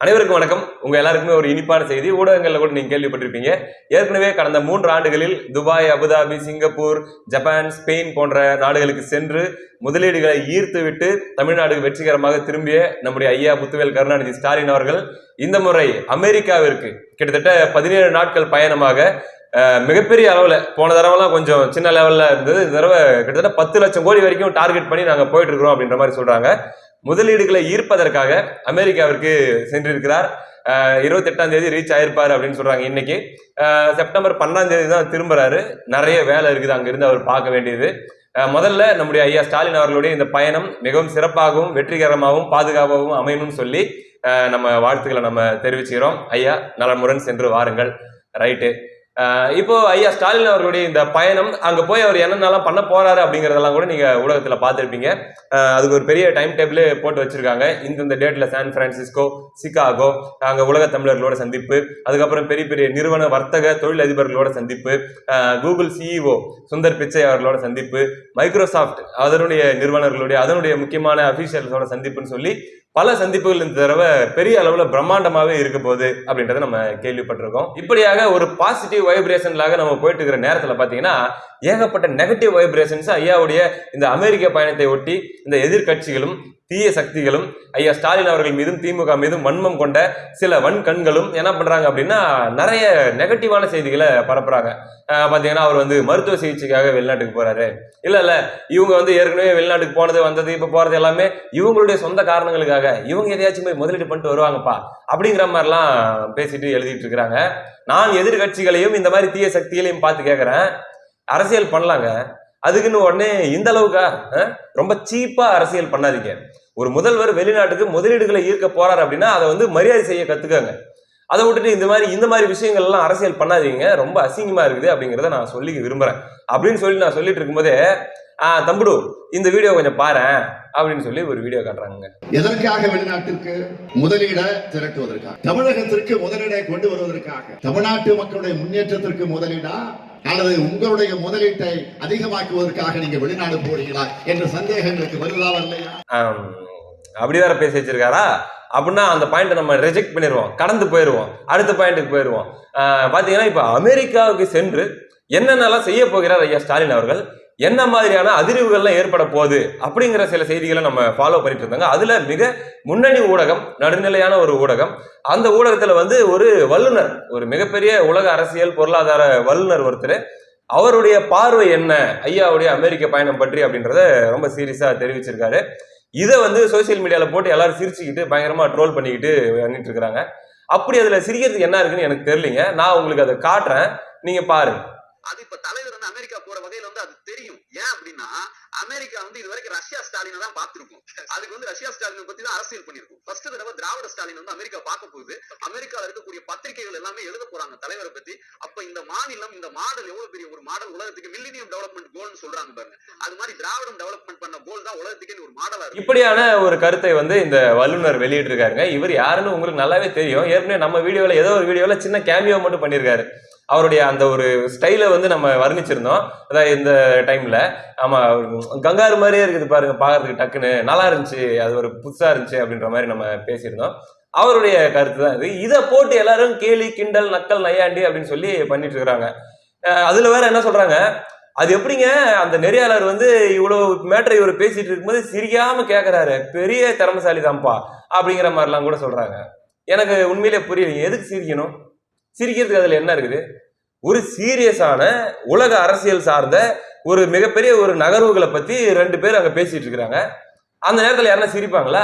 அனைவருக்கும் வணக்கம். உங்க எல்லாருக்குமே ஒரு இனிப்பான செய்தி. ஊடகங்கள்ல கூட நீங்க கேள்விப்பட்டிருப்பீங்க. ஏற்கனவே கடந்த 3 ஆண்டுகளில் Dubai, Abu Dhabi, Singapore, Japan, Spain போன்ற நாடுகளுக்கு சென்று முதலீடுகளை ஈர்த்து விட்டு தமிழ்நாடு வெற்றிகரமாக திரும்பிய நம்முடைய ஐயா முத்துவேல் கருணாநிதி ஸ்டாலின் அவர்கள் இந்த முறை அமெரிக்காவிற்கு கிட்டத்தட்ட 17 நாட்கள் பயணமாக மிகப்பெரிய அளவுல, போன தடவைலாம் கொஞ்சம் சின்ன லெவல்ல இருந்தது, இந்த தடவை கிட்டத்தட்ட 10 லட்சம் கோடி வரைக்கும் டார்கெட் பண்ணி நாங்க போயிட்டு இருக்கிறோம் அப்படின்ற மாதிரி சொல்றாங்க. முதலீடுகளை ஈர்ப்பதற்காக அமெரிக்காவிற்கு சென்றிருக்கிறார். 28ஆம் தேதி ரீச் ஆயிருப்பாரு அப்படின்னு சொல்றாங்க. இன்னைக்கு செப்டம்பர் 12ஆம் தேதி தான் திரும்புறாரு. நிறைய வேலை இருக்குது அங்கிருந்து அவர் பார்க்க வேண்டியது. முதல்ல நம்முடைய ஐயா ஸ்டாலின் அவர்களுடைய இந்த பயணம் மிகவும் சிறப்பாகவும் வெற்றிகரமாகவும் பாதுகாப்பாகவும் அமையணும்னு சொல்லி நம்ம வாழ்த்துக்களை நம்ம தெரிவிச்சுக்கிறோம். ஐயா நலமுடன் சென்று வாருங்கள். ரைட்டு. இப்போ ஐயா ஸ்டாலின் அவர்களுடைய இந்த பயணம், அங்க போய் அவர் என்னென்னலாம் பண்ண போறாரு அப்படிங்கறதெல்லாம் கூட நீங்க ஊடகத்துல பார்த்திருப்பீங்க. அதுக்கு ஒரு பெரிய டைம் டேபிள் போட்டு வச்சிருக்காங்க. இந்த டேட்ல சான் பிரான்சிஸ்கோ, சிகாகோ, அங்க உலக தமிழர்களோட சந்திப்பு, அதுக்கப்புறம் பெரிய பெரிய நிறுவன வர்த்தக தொழில் அதிபர்களோட சந்திப்பு, கூகுள் சிஇஓ சுந்தர் பிச்சை அவர்களோட சந்திப்பு, மைக்ரோசாஃப்ட் அதனுடைய நிறுவனர்களுடைய அதனுடைய முக்கியமான அபிஷியல்ஸோட சந்திப்புன்னு சொல்லி பல சந்திப்புகள் இந்த தடவை பெரிய அளவுல பிரம்மாண்டமாவே இருக்க போகுது அப்படின்றத நம்ம கேள்விப்பட்டிருக்கோம். இப்படியாக ஒரு பாசிட்டிவ் வைப்ரேஷன்லாக நம்ம போயிட்டு இருக்கிற நேரத்துல பாத்தீங்கன்னா ஏகப்பட்ட நெகட்டிவ் வைப்ரேஷன்ஸ் ஐயாவுடைய இந்த அமெரிக்க பயணத்தை ஒட்டி இந்த எதிர்கட்சிகளும் தீய சக்திகளும் ஐயா ஸ்டாலின் அவர்கள் மீதும் திமுக மீதும் வன்மம் கொண்ட சில வன்கண்களும் என்ன பண்றாங்க அப்படின்னா நிறைய நெகட்டிவான செய்திகளை பரப்புறாங்க. பாத்தீங்கன்னா அவர் மருத்துவ சிகிச்சைக்காக வெளிநாட்டுக்கு போறாரு, இல்ல இவங்க ஏற்கனவே வெளிநாட்டுக்கு போனது வந்தது இப்ப போறது எல்லாமே இவங்களுடைய சொந்த காரணங்களுக்காக, இவங்க எதையாச்சும் போய் முதலீடு பண்ணிட்டு வருவாங்கப்பா அப்படிங்கிற மாதிரிலாம் பேசிட்டு எழுதிட்டு இருக்கிறாங்க. நான் எதிர்கட்சிகளையும் இந்த மாதிரி தீய சக்திகளையும் பார்த்து கேட்கிறேன், அரசியல் பண்ணலாங்க, அதுக்குன்னு உடனே இந்த அளவுக்கா ரொம்ப சீப்பா அரசியல் பண்ணாதீங்க. ஒரு முதல்வர் வெளிநாட்டுக்கு முதலீடுகளை ஈர்க்க போறாரு அப்படின்னா அதை மரியாதை செய்ய கத்துக்கங்க. அதை விட்டுட்டு இந்த மாதிரி விஷயங்கள் எல்லாம் அரசியல் பண்ணாதீங்க, ரொம்ப அசிங்கமா இருக்குது அப்படிங்கிறத நான் சொல்லி விரும்புறேன் அப்படின்னு சொல்லி நான் சொல்லிட்டு இருக்கும்போதே தம்புடு இந்த வீடியோ கொஞ்சம் பாரு அப்படின்னு சொல்லி ஒரு வீடியோ காட்டுறாங்க. எதற்காக வெளிநாட்டிற்கு முதலீட திரட்டுவதற்காக, தமிழகத்திற்கு முதலீடை கொண்டு வருவதற்காக, தமிழ்நாட்டு மக்களுடைய முன்னேற்றத்திற்கு முதலீடா அல்லது உங்களுடைய முதலீட்டை அதிகமாக்குவதற்காக நீங்க வெளிநாடு போறீங்களா என்ற சந்தேகங்களுக்கு வருதா இல்லையா? அப்படி வேற பேசி வச்சிருக்காரா அப்படின்னா அந்த பாயிண்ட் நம்ம ரிஜெக்ட் பண்ணிடுவோம், கடந்து போயிடுவோம், அடுத்த பாயிண்ட்டுக்கு போயிடுவோம். பாத்தீங்கன்னா இப்ப அமெரிக்காவுக்கு சென்று என்னென்னலாம் செய்ய போகிறார் ஐயா ஸ்டாலின் அவர்கள், என்ன மாதிரியான அதிர்வுகள்லாம் ஏற்பட போகுது அப்படிங்கிற சில செய்திகளை நம்ம ஃபாலோ பண்ணிட்டு இருந்தாங்க. அதுல மிக முன்னணி ஊடகம், நடுநிலையான ஒரு ஊடகம், அந்த ஊடகத்துல ஒரு வல்லுநர், ஒரு மிகப்பெரிய உலக அரசியல் பொருளாதார வல்லுநர் ஒருத்தர், அவருடைய பார்வை என்ன ஐயாவுடைய அமெரிக்க பயணம் பற்றி அப்படின்றத ரொம்ப சீரியஸா தெரிவிச்சிருக்காரு. இதை சோசியல் மீடியால போட்டு எல்லாரும் சிரிச்சுக்கிட்டு பயங்கரமா ட்ரோல் பண்ணிக்கிட்டு பண்ணிட்டு இருக்கிறாங்க. அப்படி அதுல சிரிக்கிறதுக்கு என்ன இருக்குன்னு எனக்கு தெரியலீங்க. நான் உங்களுக்கு அதை காட்டுறேன், நீங்க பாருங்க. அது இப்ப தலைவர் அமெரிக்கா போற வகையில அது தெரியும். ஏன் அப்படின்னா அமெரிக்கா இது வரைக்கும் ரஷ்யா ஸ்டாலினை தான் பார்த்திருக்கும். அதுக்கு ரஷ்யா ஸ்டாலினை பத்தி தான் அரசியல் பண்ணிருக்கும். ஃபர்ஸ்ட் தடவை திராவிட ஸ்டாலின் அமெரிக்கா பார்க்க போகுது. அமெரிக்கால இருக்கக்கூடிய பத்திரிகைகள் எல்லாமே எழுத போறாங்க தலைவரை பத்தி. அப்ப இந்த மாநிலம், இந்த மாடல் எவ்வளவு பெரிய ஒரு மாடல், உலகத்துக்கு மில்லினியம் டெவலப்மெண்ட் கோல்னு சொல்றாங்க பாருங்க. அது மாதிரி திராவிடம் டெவலப்மெண்ட் பண்ண கோல் தான் உலகத்துக்கே ஒரு மாடலா இருக்கு. இப்படியான ஒரு கருத்தை இந்த வல்லுநர் வெளியிட்டு இருக்காருங்க. இவர் யாருன்னு உங்களுக்கு நல்லாவே தெரியும். ஏற்கனவே நம்ம வீடியோல ஏதோ ஒரு வீடியோல சின்ன கேமியோ மட்டும் பண்ணியிருக்காரு. அவருடைய அந்த ஒரு ஸ்டைலை நம்ம வர்ணிச்சிருந்தோம். அதாவது இந்த டைம்ல ஆமா கங்காரு மாதிரியே இருக்குது பாருங்க, பாக்குறதுக்கு டக்குன்னு நல்லா இருந்துச்சு, அது ஒரு புதுசா இருந்துச்சு அப்படின்ற மாதிரி நம்ம பேசியிருந்தோம். அவருடைய கருத்து தான் இது. இதை போட்டு எல்லாரும் கேலி கிண்டல் நக்கல் நையாண்டி அப்படின்னு சொல்லி பண்ணிட்டு இருக்கிறாங்க. அதுல வேற என்ன சொல்றாங்க, அது எப்படிங்க அந்த நெறியாளர் இவ்வளவு மேட்டரை இவர் பேசிட்டு இருக்கும்போது சிரிக்காம கேட்கிறாரு, பெரிய திறமைசாலி தான்ப்பா அப்படிங்கிற மாதிரிலாம் கூட சொல்றாங்க. எனக்கு உண்மையிலே புரியலைங்க, எதுக்கு சிரிக்கணும்? சிரிக்கிறதுக்கு அதுல என்ன இருக்குது? ஒரு சீரியஸான உலக அரசியல் சார்ந்த ஒரு மிகப்பெரிய ஒரு நகர்வுகளை பத்தி 2 பேர் அங்க பேசிட்டு இருக்கிறாங்க. அந்த நேரத்துல யாருன்னா சிரிப்பாங்களா?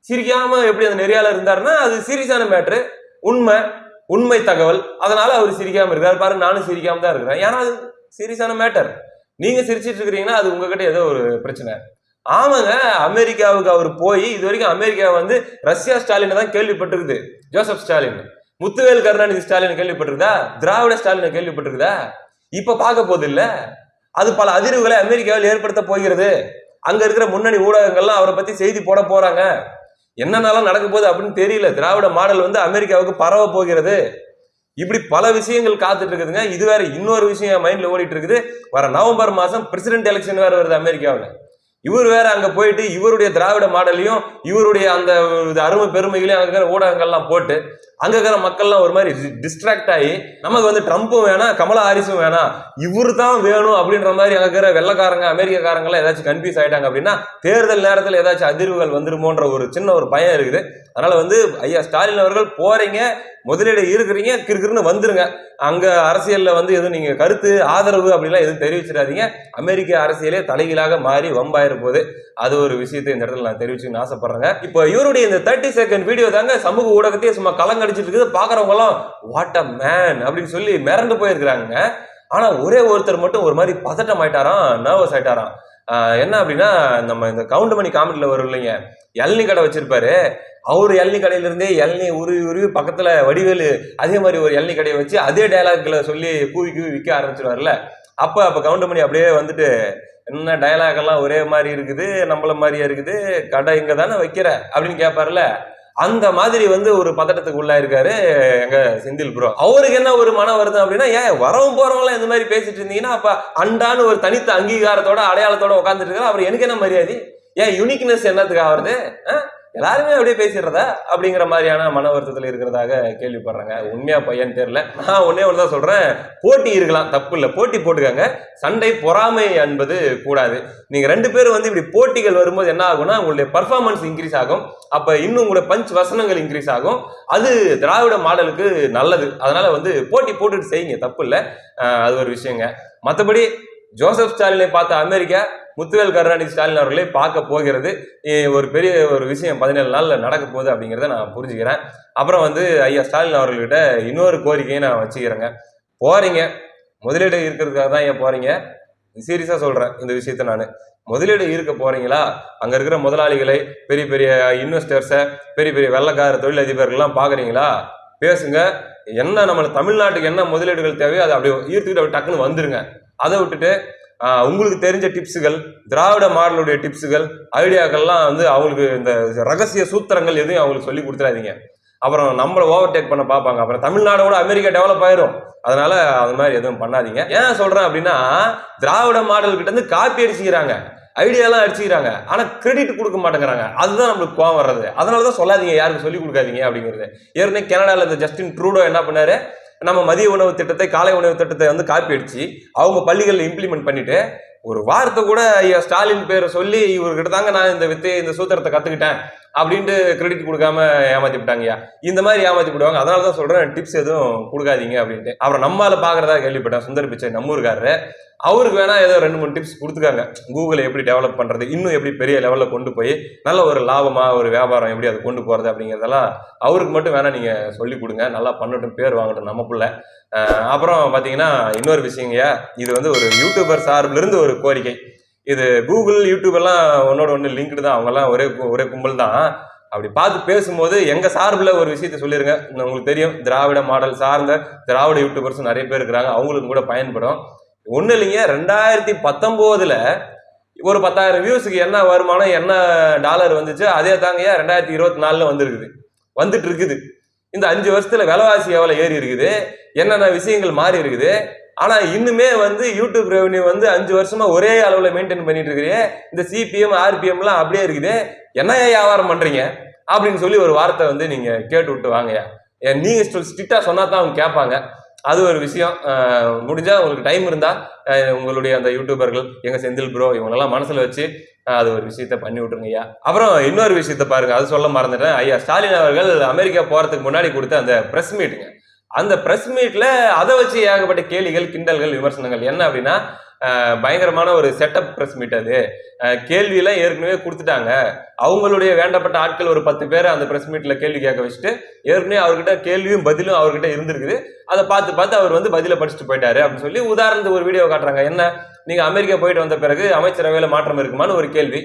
சிரிக்காம எப்படி அந்த நெறியாளர் இருந்தாருன்னா அது சீரியஸான மேட்ரு, உண்மை தகவல், அதனால அவர் சிரிக்காம இருக்காரு. பாருங்க, நானும் சிரிக்காம தான் இருக்கிறேன். ஏன்னா அது சீரியஸான மேட்டர். நீங்க சிரிச்சிட்டு இருக்கிறீங்கன்னா அது உங்ககிட்ட ஏதோ ஒரு பிரச்சனை. ஆமாங்க, அமெரிக்காவுக்கு அவர் போய் இது வரைக்கும் அமெரிக்கா ரஷ்யா ஸ்டாலின் தான் கேள்விப்பட்டிருக்குது, ஜோசப் ஸ்டாலின். முத்துவேல் கருணாநிதி ஸ்டாலின் கேள்விப்பட்டிருக்குதா? திராவிட ஸ்டாலின் கேள்விப்பட்டிருக்குதா? இப்ப பார்க்க போது இல்ல, அது பல அதிர்வுகளை அமெரிக்காவில் ஏற்படுத்த போகிறது. அங்க இருக்கிற முன்னணி ஊடகங்கள்லாம் அவரை பத்தி செய்தி போட போறாங்க. என்னென்னலாம் நடக்க போகுது அப்படின்னு தெரியல. திராவிட மாடல் அமெரிக்காவுக்கு பரவ போகிறது. இப்படி பல விஷயங்கள் காத்துட்டு இருக்குதுங்க. இது வேற இன்னொரு விஷயம் மைண்ட்ல ஓடிட்டு இருக்குது. வர நவம்பர் மாசம் பிரசிடென்ட் எலெக்ஷன் வேற வருது அமெரிக்காவில். இவர் வேற அங்க போயிட்டு இவருடைய திராவிட மாடலையும் இவருடைய அந்த அருமை பெருமைகளையும் அங்க இருக்கிற ஊடகங்கள்லாம் போட்டு அங்க இருக்கிற மக்கள்லாம் ஒரு மாதிரி டிஸ்ட்ராக்ட் ஆகி நமக்கு வந்து ட்ரம்ப்பும் வேணாம் கமலா ஹாரிஸும் வேணாம் இவரு தான் வேணும் அப்படின்ற மாதிரி அங்க இருக்கிற வெள்ளக்காரங்க அமெரிக்காரங்களாம் ஏதாச்சும் கன்ஃபியூஸ் ஆயிட்டாங்க அப்படின்னா தேர்தல் நேரத்தில் ஏதாச்சும் அதிர்வுகள் வந்துருமோன்ற ஒரு சின்ன ஒரு பயம் இருக்குது. அதனால வந்து ஐயா ஸ்டாலின் அவர்கள் போறீங்க, முதலீடு இருக்கிறீங்க, கிறுக்கிறுன்னு வந்துருங்க. அங்க அரசியல்ல வந்து எதுவும் நீங்க கருத்து ஆதரவு அப்படிலாம் எதுவும் தெரிவிச்சிடாதீங்க. அமெரிக்க அரசியலே தலைகீழாக மாறி வம்பாயிர போகுது. அது ஒரு விஷயத்தை இந்த இடத்துல நான் தெரிவிச்சுன்னு ஆசைப்படுறேங்க. இப்போ இவருடைய இந்த 30 செகண்ட் வீடியோ தாங்க சமூக ஊடகத்தையே சும்மா கலங்கடிச்சிட்டு இருக்குது. பாக்குறவங்க எல்லாம் வாட் அ மேன் அப்படின்னு சொல்லி மிரண்டு போயிருக்கிறாங்க. ஆனா ஒரே ஒருத்தர் மட்டும் ஒரு மாதிரி பதட்டம் ஆயிட்டாராம், நர்வஸ் ஆயிட்டாராம். என்ன அப்படின்னா, நம்ம இந்த கவுண்டமணி காமெடியில வரும் இல்லைங்க, இளநீ கடை வச்சிருப்பாரு. அவரு இளநீ கடையில இருந்தே இளநீ உருவி உருவி பக்கத்துல வடிவேலு அதே மாதிரி ஒரு இளநீ கடையை வச்சு அதே டயலாக்களை சொல்லி கூவி கூவி விற்க ஆரம்பிச்சிருவார்ல. அப்ப கவுண்டமணி அப்படியே வந்துட்டு, என்ன டயலாக் எல்லாம் ஒரே மாதிரி இருக்குது, நம்மள மாதிரியா இருக்குது, கடை இங்க தானே வைக்கிற அப்படின்னு கேட்பாருல. அந்த மாதிரி வந்து ஒரு பதட்டத்துக்கு உள்ளாயிருக்காரு எங்க செந்தில் ப்ரோ. அவருக்கு என்ன ஒரு மன வருத்தம் அப்படின்னா, ஏன் வரவும் போறவங்களாம் இந்த மாதிரி பேசிட்டு இருந்தீங்கன்னா அப்ப அண்டான்னு ஒரு தனித்த அங்கீகாரத்தோட அடையாளத்தோட உட்காந்துட்டு இருக்காரு. அவர் எனக்கு என்ன மரியாதை, ஏன் யூனிக்னஸ் என்னத்துக்கு ஆகுறது, எல்லாருமே அப்படியே பேசிடுறதா அப்படிங்கிற மாதிரியான மன வருத்தத்தில் இருக்கிறதாக கேள்விப்படுறாங்க. உண்மையா பையன் தெரியல. நான் ஒன்னே ஒண்ணுதான் சொல்றேன், போட்டி இருக்கலாம், தப்பு இல்லை, போட்டி போட்டுக்காங்க. சண்டை பொறாமை என்பது கூடாது. நீங்க 2 பேரும் வந்து இப்படி போட்டிகள் வரும்போது என்ன ஆகும்னா, உங்களுடைய பர்ஃபார்மன்ஸ் இன்க்ரீஸ் ஆகும். அப்ப இன்னும் உங்களுடைய பஞ்ச் வசனங்கள் இன்க்ரீஸ் ஆகும். அது திராவிட மாடலுக்கு நல்லது. அதனால வந்து போட்டி போட்டுட்டு செய்யுங்க, தப்பு இல்லை. அது ஒரு விஷயங்க. மற்றபடி ஜோசப் ஸ்டாலினை பார்த்த அமெரிக்கா முத்துவேல் கருணாநிதி ஸ்டாலின் அவர்களை பார்க்க போகிறது. ஒரு பெரிய ஒரு விஷயம் 17 நாள்ல நடக்க போகுது அப்படிங்கிறத நான் புரிஞ்சுக்கிறேன். அப்புறம் வந்து ஐயா ஸ்டாலின் அவர்கள்கிட்ட இன்னொரு கோரிக்கையை நான் வச்சுக்கிறேங்க. போறீங்க, முதலீடு இருக்கிறதுக்காக தான் ஏன் போறீங்க, சீரியஸா சொல்றேன் இந்த விஷயத்த. நான் முதலீடு இருக்க போறீங்களா, அங்க இருக்கிற முதலாளிகளை, பெரிய பெரிய இன்வெஸ்டர்ஸை, பெரிய பெரிய வெள்ளக்கார தொழிலதிபர்கள்லாம் பாக்குறீங்களா, பேசுங்க. என்ன நம்ம தமிழ்நாட்டுக்கு என்ன முதலீடுகள் தேவையோ அதை அப்படியே ஈர்த்துக்கிட்டு டக்குன்னு வந்துருங்க. அதை விட்டுட்டு உங்களுக்கு தெரிஞ்ச டிப்ஸுகள், திராவிட மாடலுடைய டிப்ஸுகள், ஐடியாக்கள்லாம் வந்து அவங்களுக்கு இந்த ரகசிய சூத்திரங்கள் எதுவும் அவங்களுக்கு சொல்லி கொடுத்துடாதீங்க. அப்புறம் நம்மளை ஓவர்டேக் பண்ண பார்ப்பாங்க. அப்புறம் தமிழ்நாடோட அமெரிக்கா டெவலப் ஆயிரும். அதனால அது மாதிரி எதுவும் பண்ணாதீங்க. ஏன் சொல்றேன் அப்படின்னா, திராவிட மாடல் கிட்ட இருந்து காப்பி அடிச்சுக்கிறாங்க, ஐடியாலாம் அடிச்சுக்கிறாங்க, ஆனா கிரெடிட் கொடுக்க மாட்டேங்கிறாங்க. அதுதான் நம்மளுக்கு கோவம் வர்றது. அதனாலதான் சொல்லாதீங்க, யாருக்கு சொல்லி கொடுக்காதீங்க அப்படிங்கிறது. ஏற்கனவே கனடால இந்த ஜஸ்டின் ட்ரூடோ என்ன பண்ணாரு, நம்ம மதிய உணவு திட்டத்தை, காலை உணவு திட்டத்தை வந்து காப்பி அடிச்சு அவங்க பள்ளிகளில் இம்ப்ளிமெண்ட் பண்ணிட்டு ஒரு வார்த்தை கூட ஐயா ஸ்டாலின் பேரை சொல்லி இவர்கிட்ட தாங்க நான் இந்த சூத்திரத்தை கத்துக்கிட்டேன் அப்படின்ட்டு கிரெடிட் கொடுக்காம ஏமாத்தி விட்டாங்கய்யா. இந்த மாதிரி ஏமாத்தி விடுவாங்க. அதனாலதான் சொல்றேன், டிப்ஸ் எதுவும் கொடுக்காதீங்க அப்படின்ட்டு. அப்புறம் நம்மால பாக்குறதா கேள்விப்பட்டேன், சுந்தர் பிச்சை நம்ம ஊருக்காரரு, அவருக்கு வேணா ஏதோ 2-3 டிப்ஸ் கொடுத்துக்காங்க. கூகுளை எப்படி டெவலப் பண்றது, இன்னும் எப்படி பெரிய லெவல்ல கொண்டு போய் நல்ல ஒரு லாபமா ஒரு வியாபாரம் எப்படி அதை கொண்டு போறது அப்படிங்கிறதெல்லாம் அவருக்கு மட்டும் வேணா நீங்க சொல்லி கொடுங்க. நல்லா பண்ணட்டும், பேர் வாங்கட்டும் நம்ம புள்ள. அப்புறம் பாத்தீங்கன்னா இன்னொரு விஷயங்கய்யா, இது வந்து ஒரு யூடியூபர் சார்பிலிருந்து இருந்து ஒரு கோரிக்கை. இது கூகுள் யூடியூப் எல்லாம் ஒன்னோட ஒன்று லிங்க்டு தான், அவங்க எல்லாம் ஒரே கும்பல் தான். அப்படி பார்த்து பேசும்போது எங்க சார்பில் ஒரு விஷயத்த சொல்லிருங்க. உங்களுக்கு தெரியும், திராவிட மாடல் சார்ந்த திராவிட யூடியூபர்ஸ் நிறைய பேர் இருக்கிறாங்க, அவங்களுக்கும் கூட பயன்படும். ஒண்ணு இல்லைங்க, 2019 ஒரு 10,000 வியூஸுக்கு என்ன வருமானம், என்ன டாலர் வந்துச்சு, அதே தாங்கய்யா 2024 வந்துட்டு இருக்குது. இந்த 5 வருஷத்துல விலைவாசி எவ்வளவு ஏறி இருக்குது, என்னென்ன விஷயங்கள் மாறி இருக்குது. ஆனா இன்னுமே வந்து யூடியூப் ரெவன்யூ வந்து 5 வருஷமா ஒரே அளவுல மெயின்டைன் பண்ணிட்டு இருக்கிறீங்க. இந்த சிபிஎம் ஆர்பிஎம் எல்லாம் அப்படியே இருக்குது, என்ன வியாபாரம் பண்றீங்க அப்படின்னு சொல்லி ஒரு வார்த்தை வந்து நீங்க கேட்டு விட்டு வாங்கய்யா. நீங்க ஸ்ட்ரிக்டா சொன்னா தான் அவங்க கேட்பாங்க. அது ஒரு விஷயம். முடிஞ்சா உங்களுக்கு டைம் இருந்தா உங்களுடைய அந்த யூடியூபர்கள் எங்க செந்தில் ப்ரோ இவங்களெல்லாம் மனசுல வச்சு அது ஒரு விஷயத்த பண்ணி விட்டுருங்க ஐயா. அப்புறம் இன்னொரு விஷயத்த பாருங்க, அது சொல்ல மறந்துட்டேன். ஐயா ஸ்டாலின் அவர்கள் அமெரிக்கா போறதுக்கு முன்னாடி கொடுத்த அந்த பிரஸ் மீட்டுங்க, அந்த பிரஸ் மீட்ல அதை வச்சு ஏகப்பட்ட கேலிகள், கிண்டல்கள், விமர்சனங்கள். என்ன அப்படின்னா, பயங்கரமான ஒரு செட்டப் பிரஸ் மீட். அது கேள்வியெல்லாம் ஏற்கனவே கொடுத்துட்டாங்க. அவங்களுடைய வேண்டப்பட்ட ஆட்கள் ஒரு 10 பேரை அந்த பிரஸ் மீட்ல கேள்வி கேட்க வச்சுட்டு ஏற்கனவே அவர்கிட்ட கேள்வியும் பதிலும் அவர்கிட்ட இருந்திருக்குது. அதை பார்த்து அவர் வந்து பதில படிச்சுட்டு போயிட்டாரு அப்படின்னு சொல்லி உதாரணத்துக்கு ஒரு வீடியோ காட்டுறாங்க. என்ன, நீங்க அமெரிக்கா போயிட்டு வந்த பிறகு அமைச்சரவையில மாற்றம் இருக்குமான்னு ஒரு கேள்வி.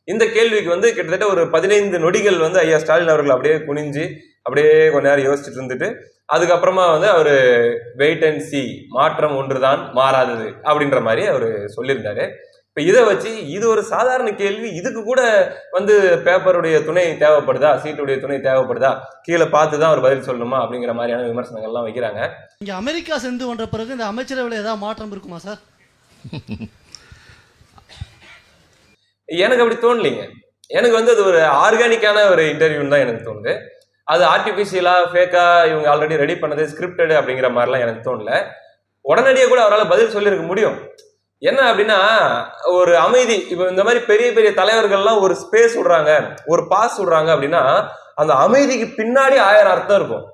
இந்த கேள்விக்கு வந்து கிட்டத்தட்ட ஒரு 15 நொடிகள் வந்து ஐயா ஸ்டாலின் அவர்கள் அப்படியே குனிஞ்சு அப்படியே கொஞ்ச நேரம் யோசிச்சுட்டு இருந்துட்டு அதுக்கப்புறமா வந்து அவரு வெயிட் அண்ட் சி, மாற்றம் ஒன்றுதான் மாறாதது அப்படின்ற மாதிரி அவரு சொல்லியிருந்தாரு. இப்ப இதை வச்சு இது ஒரு சாதாரண கேள்வி, இதுக்கு கூட வந்து பேப்பருடைய துணை தேவைப்படுதா, சீட்டுடைய துணை தேவைப்படுதா, கீழே பார்த்துதான் அவர் பதில் சொல்லணுமா அப்படிங்கிற மாதிரியான விமர்சனங்கள்லாம் வைக்கிறாங்க. இங்க அமெரிக்கா சென்று வந்த பிறகு இந்த அமைச்சரவையில் ஏதாவது மாற்றம் இருக்குமா சார்? எனக்கு அப்படி தோணலைங்க. எனக்கு வந்து அது ஒரு ஆர்கானிக்கான ஒரு இன்டர்வியூன்னு தான் எனக்கு தோணுது. அது ஆர்டிஃபிஷியலா ஃபேக்கா இவங்க ஆல்ரெடி ரெடி பண்ணது ஸ்கிரிப்டட் அப்படிங்கிற மாதிரிலாம் எனக்கு தோணல. உடனடியாக கூட அவரால் பதில் சொல்லியிருக்க முடியும். என்ன அப்படின்னா ஒரு அமைதி, இப்போ இந்த மாதிரி பெரிய பெரிய தலைவர்கள்லாம் ஒரு ஸ்பேஸ் விடுறாங்க, ஒரு பாஸ் விடுறாங்க அப்படின்னா அந்த அமைதிக்கு பின்னாடி 1000 அர்த்தம் இருக்கும்.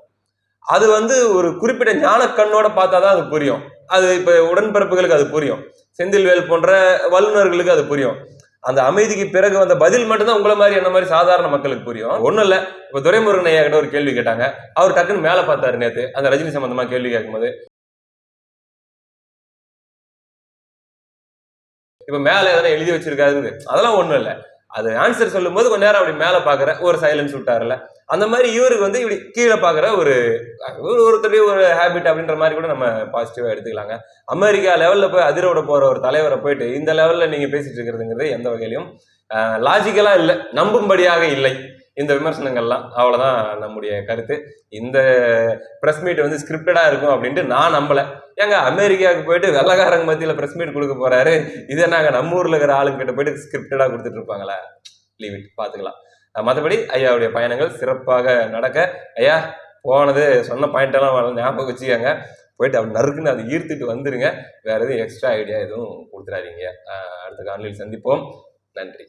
அது வந்து ஒரு குறிப்பிட்ட ஞான கண்ணோட பார்த்தாதான் அது புரியும். அது இப்ப உடன்பிறப்புகளுக்கு அது புரியும், செந்தில்வேல் போன்ற வல்லுநர்களுக்கு அது புரியும். அந்த அமைதிக்கு பிறகு வந்த பதில் மட்டும்தான் உங்களை மாதிரி என்ன மாதிரி சாதாரண மக்களுக்கு புரியும். ஒண்ணும் இல்ல, இப்ப துரைமுருகன் ஐயா கிட்ட ஒரு கேள்வி கேட்டாங்க, அவர் டக்குன்னு மேல பார்த்தாரு நேத்து அந்த ரஜினி சம்பந்தமா கேள்வி கேட்கும்போது. இப்ப மேல எதனா எழுதி வச்சிருக்காரு, அதெல்லாம் ஒண்ணும் இல்ல. அது ஆன்சர் சொல்லும் போது கொஞ்ச நேரம் அப்படி மேல பாக்குற ஒரு சைலன்ஸ் விட்டாருல, அந்த மாதிரி இவருக்கு வந்து இப்படி கீழே பாக்குற ஒரு ஒருத்தருடைய ஒரு ஹேபிட் அப்படின்ற மாதிரி கூட நம்ம பாசிட்டிவா எடுத்துக்கலாங்க. அமெரிக்கா லெவல்ல போய் அதிரோட போற ஒரு தலைவரை போயிட்டு இந்த லெவல்ல நீங்க பேசிட்டு இருக்கிறதுங்கிறது எந்த வகையிலும் லாஜிக்கலா இல்லை, நம்பும்படியாக இல்லை இந்த விமர்சனங்கள்லாம். அவ்வளவுதான் நம்முடைய கருத்து. இந்த பிரஸ் மீட் வந்து ஸ்கிரிப்டடா இருக்கும் அப்படின்ட்டு நான் நம்பல. ஏங்க அமெரிக்காவுக்கு போயிட்டு வெள்ளக்காரங்க மத்தியில பிரஸ் மீட் கொடுக்க போறாரு, இதே நாங்க நம்ம ஊர்ல இருக்கிற ஆளுங்கிட்ட போயிட்டு ஸ்கிரிப்டடா கொடுத்துட்டு இருப்பாங்களா? லீவ் இட், பாத்துக்கலாம். மற்றபடி ஐயாவுடைய பயணங்கள் சிறப்பாக நடக்க, ஐயா போனது சொன்ன பாயிண்ட் எல்லாம் ஞாபகம் வச்சுக்கோங்க, போயிட்டு அப்படி நறுக்குன்னு அதை ஈர்த்துட்டு வந்துருங்க. வேற எதுவும் எக்ஸ்ட்ரா ஐடியா எதுவும் கொடுத்துடாதீங்க. அடுத்த காணொலியில் சந்திப்போம். நன்றி.